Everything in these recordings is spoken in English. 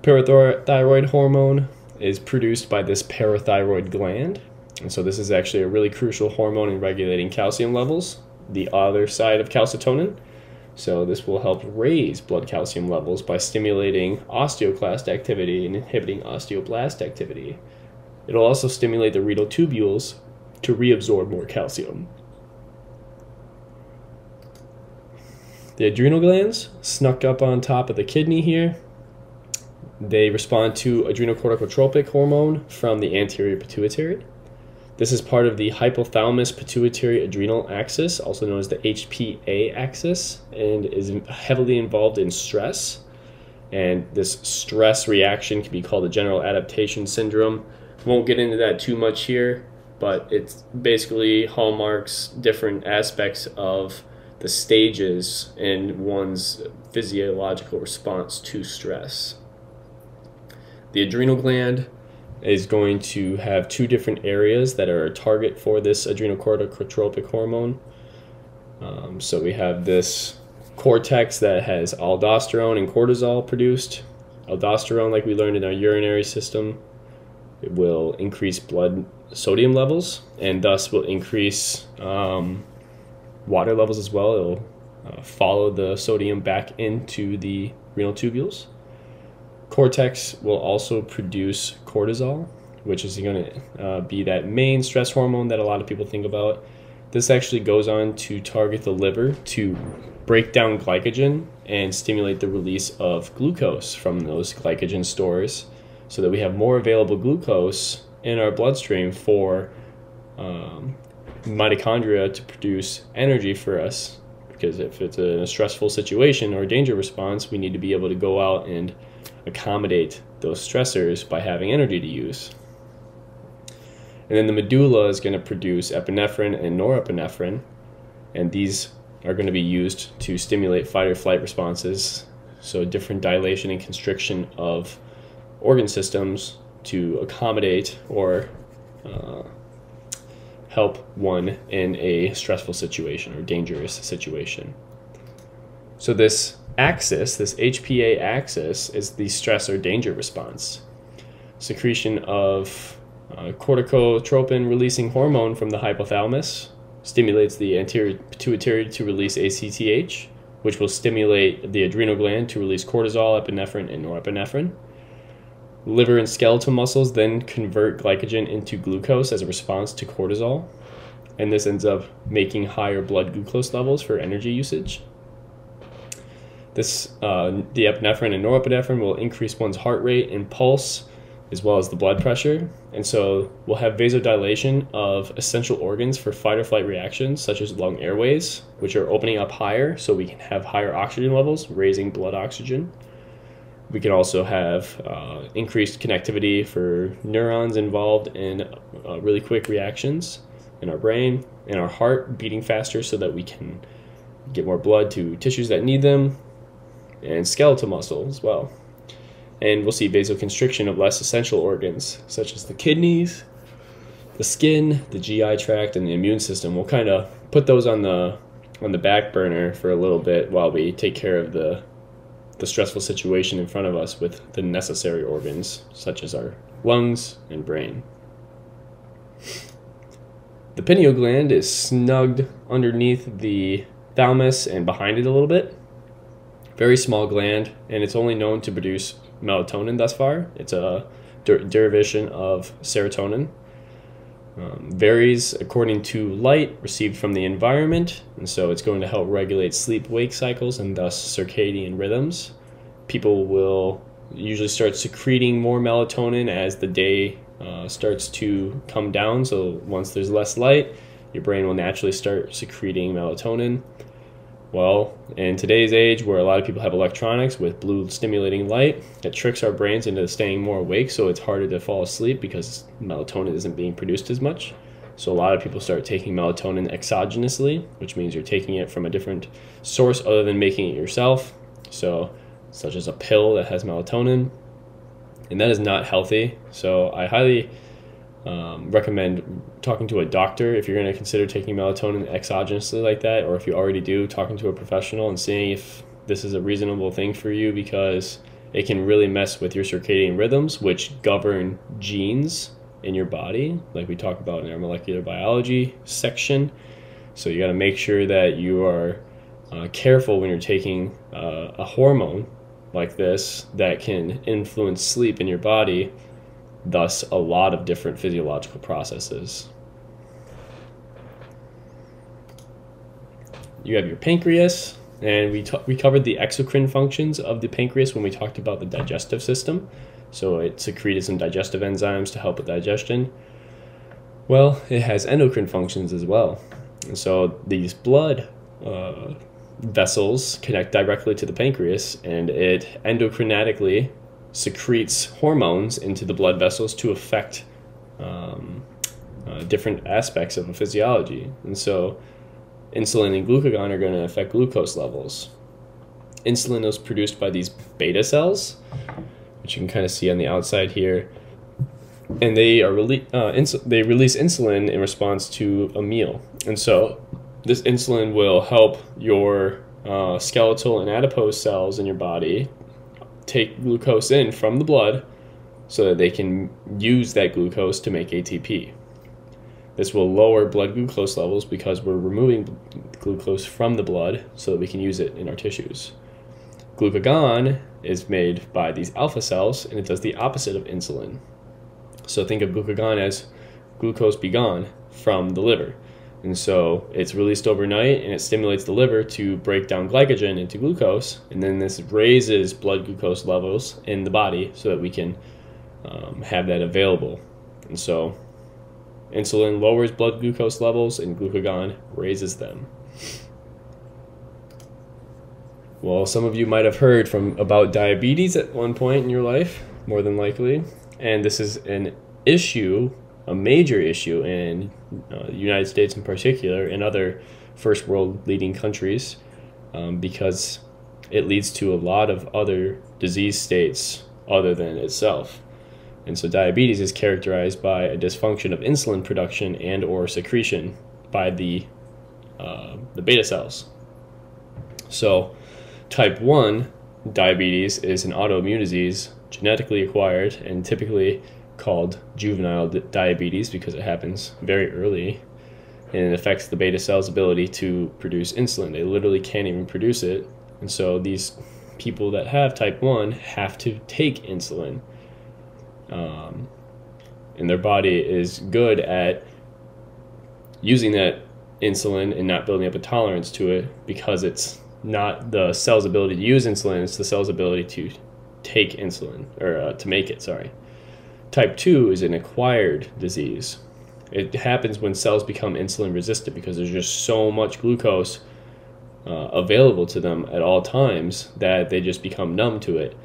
Parathyroid hormone is produced by this parathyroid gland. And so this is actually a really crucial hormone in regulating calcium levels, the other side of calcitonin. So this will help raise blood calcium levels by stimulating osteoclast activity and inhibiting osteoblast activity. It'll also stimulate the renal tubules to reabsorb more calcium. The adrenal glands snuck up on top of the kidney here. They respond to adrenocorticotropic hormone from the anterior pituitary. This is part of the Hypothalamus-Pituitary-Adrenal Axis, also known as the HPA axis, and is heavily involved in stress. And this stress reaction can be called a general adaptation syndrome. Won't get into that too much here, but it basically hallmarks different aspects of the stages in one's physiological response to stress. The adrenal gland is going to have two different areas that are a target for this adrenocorticotropic hormone. So we have this cortex that has aldosterone and cortisol produced. Aldosterone, like we learned in our urinary system, it will increase blood sodium levels and thus will increase water levels as well. It'll follow the sodium back into the renal tubules. Cortex will also produce cortisol, which is going to be that main stress hormone that a lot of people think about. This actually goes on to target the liver to break down glycogen and stimulate the release of glucose from those glycogen stores so that we have more available glucose in our bloodstream for mitochondria to produce energy for us. Because if it's a stressful situation or a danger response, we need to be able to go out and accommodate those stressors by having energy to use. And then the medulla is going to produce epinephrine and norepinephrine, and these are going to be used to stimulate fight or flight responses, so different dilation and constriction of organ systems to accommodate or help one in a stressful situation or dangerous situation. So this axis, this HPA axis, is the stress or danger response. Secretion of corticotropin releasing hormone from the hypothalamus stimulates the anterior pituitary to release ACTH, which will stimulate the adrenal gland to release cortisol, epinephrine, and norepinephrine. Liver and skeletal muscles then convert glycogen into glucose as a response to cortisol, and this ends up making higher blood glucose levels for energy usage. The epinephrine and norepinephrine will increase one's heart rate and pulse, as well as the blood pressure. And so we'll have vasodilation of essential organs for fight or flight reactions, such as lung airways, which are opening up higher so we can have higher oxygen levels, raising blood oxygen. We can also have increased connectivity for neurons involved in really quick reactions in our brain, and our heart beating faster so that we can get more blood to tissues that need them, and skeletal muscle as well. And we'll see vasoconstriction of less essential organs, such as the kidneys, the skin, the GI tract, and the immune system. We'll kind of put those on the back burner for a little bit while we take care of the stressful situation in front of us with the necessary organs, such as our lungs and brain. The pineal gland is snugged underneath the thalamus and behind it a little bit. Very small gland, and it's only known to produce melatonin thus far. It's a derivation of serotonin. Varies according to light received from the environment, and so it's going to help regulate sleep-wake cycles and thus circadian rhythms. People will usually start secreting more melatonin as the day starts to come down. So once there's less light, your brain will naturally start secreting melatonin. Well, in today's age where a lot of people have electronics with blue stimulating light, it tricks our brains into staying more awake, so it's harder to fall asleep because melatonin isn't being produced as much. So a lot of people start taking melatonin exogenously, which means you're taking it from a different source other than making it yourself. So such as a pill that has melatonin, and that is not healthy. So I highly recommend talking to a doctor if you're going to consider taking melatonin exogenously like that, or if you already do, talking to a professional and seeing if this is a reasonable thing for you, because it can really mess with your circadian rhythms, which govern genes in your body, like we talked about in our molecular biology section. So you got to make sure that you are careful when you're taking a hormone like this that can influence sleep in your body, thus a lot of different physiological processes. You have your pancreas, and we covered the exocrine functions of the pancreas when we talked about the digestive system. So it secreted some digestive enzymes to help with digestion. Well, it has endocrine functions as well. And so these blood vessels connect directly to the pancreas, and it endocrinatically secretes hormones into the blood vessels to affect different aspects of the physiology. And so insulin and glucagon are going to affect glucose levels. Insulin is produced by these beta cells, which you can kind of see on the outside here, and they release insulin in response to a meal. And so this insulin will help your skeletal and adipose cells in your body take glucose in from the blood so that they can use that glucose to make ATP. This will lower blood glucose levels because we're removing glucose from the blood so that we can use it in our tissues. Glucagon is made by these alpha cells, and it does the opposite of insulin. So think of glucagon as glucose be gone from the liver. And so it's released overnight, and it stimulates the liver to break down glycogen into glucose, and then this raises blood glucose levels in the body so that we can have that available. And so insulin lowers blood glucose levels, and glucagon raises them. Well, some of you might have heard about diabetes at one point in your life, more than likely, and this is an issue, a major issue in the United States in particular, and other first world leading countries, because it leads to a lot of other disease states other than itself. And so diabetes is characterized by a dysfunction of insulin production and or secretion by the beta cells. So type 1 diabetes is an autoimmune disease, genetically acquired, and typically called juvenile diabetes because it happens very early, and it affects the beta cell's ability to produce insulin. They literally can't even produce it, and so these people that have type 1 have to take insulin, and their body is good at using that insulin and not building up a tolerance to it, because it's not the cell's ability to use insulin, it's the cell's ability to take insulin, or to make it, sorry. Type 2 is an acquired disease. It happens when cells become insulin resistant because there's just so much glucose available to them at all times that they just become numb to it.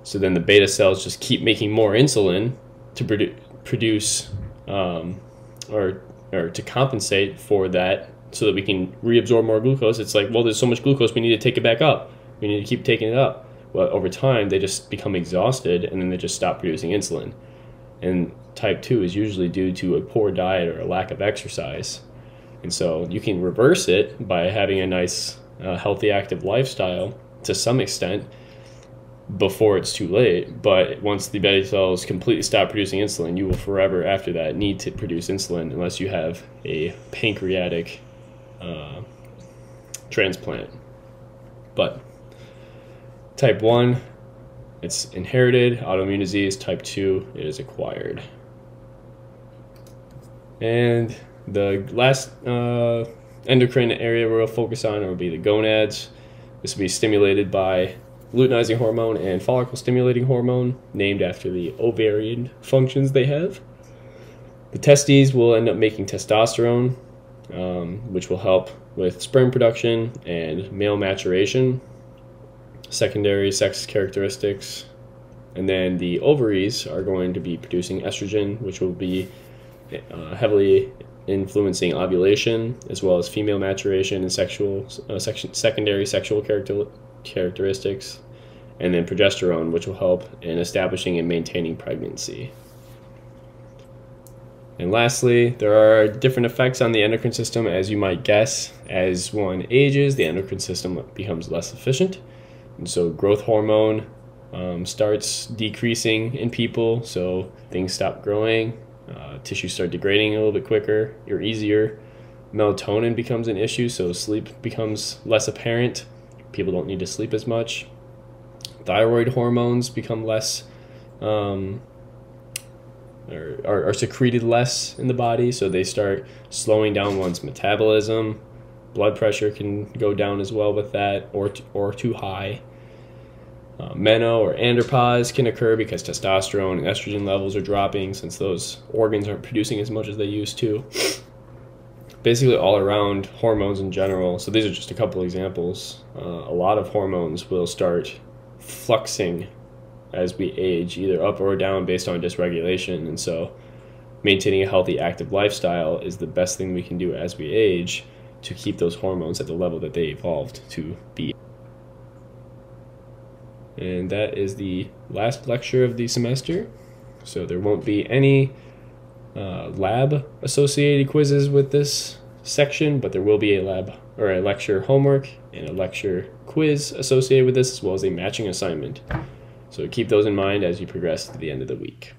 So then the beta cells just keep making more insulin to produce or to compensate for that, so that we can reabsorb more glucose. It's like, well, there's so much glucose, we need to take it back up. We need to keep taking it up. Well, over time, they just become exhausted, and then they just stop producing insulin. And type 2 is usually due to a poor diet or a lack of exercise. And so you can reverse it by having a nice, healthy, active lifestyle to some extent before it's too late. But once the beta cells completely stop producing insulin, you will forever after that need to produce insulin unless you have a pancreatic transplant. But type 1, it's inherited, autoimmune disease. Type 2, it is acquired. And the last endocrine area we'll focus on will be the gonads. This will be stimulated by luteinizing hormone and follicle stimulating hormone, named after the ovarian functions they have. The testes will end up making testosterone, which will help with sperm production and male maturation, secondary sex characteristics. And then the ovaries are going to be producing estrogen, which will be heavily influencing ovulation, as well as female maturation and secondary sexual characteristics, and then progesterone, which will help in establishing and maintaining pregnancy. And lastly, there are different effects on the endocrine system, as you might guess. As one ages, the endocrine system becomes less efficient, and so growth hormone starts decreasing in people, so things stop growing, tissues start degrading a little bit quicker or easier. Melatonin becomes an issue, so sleep becomes less apparent. People don't need to sleep as much. Thyroid hormones become less, are secreted less in the body, so they start slowing down one's metabolism. Blood pressure can go down as well with that, or too high. Meno or andropause can occur because testosterone and estrogen levels are dropping, since those organs aren't producing as much as they used to. Basically all around hormones in general. So these are just a couple examples. A lot of hormones will start fluxing as we age, either up or down based on dysregulation. And so maintaining a healthy, active lifestyle is the best thing we can do as we age to keep those hormones at the level that they evolved to be. And that is the last lecture of the semester. So there won't be any lab associated quizzes with this section, but there will be a lab or a lecture homework and a lecture quiz associated with this, as well as a matching assignment. So keep those in mind as you progress to the end of the week.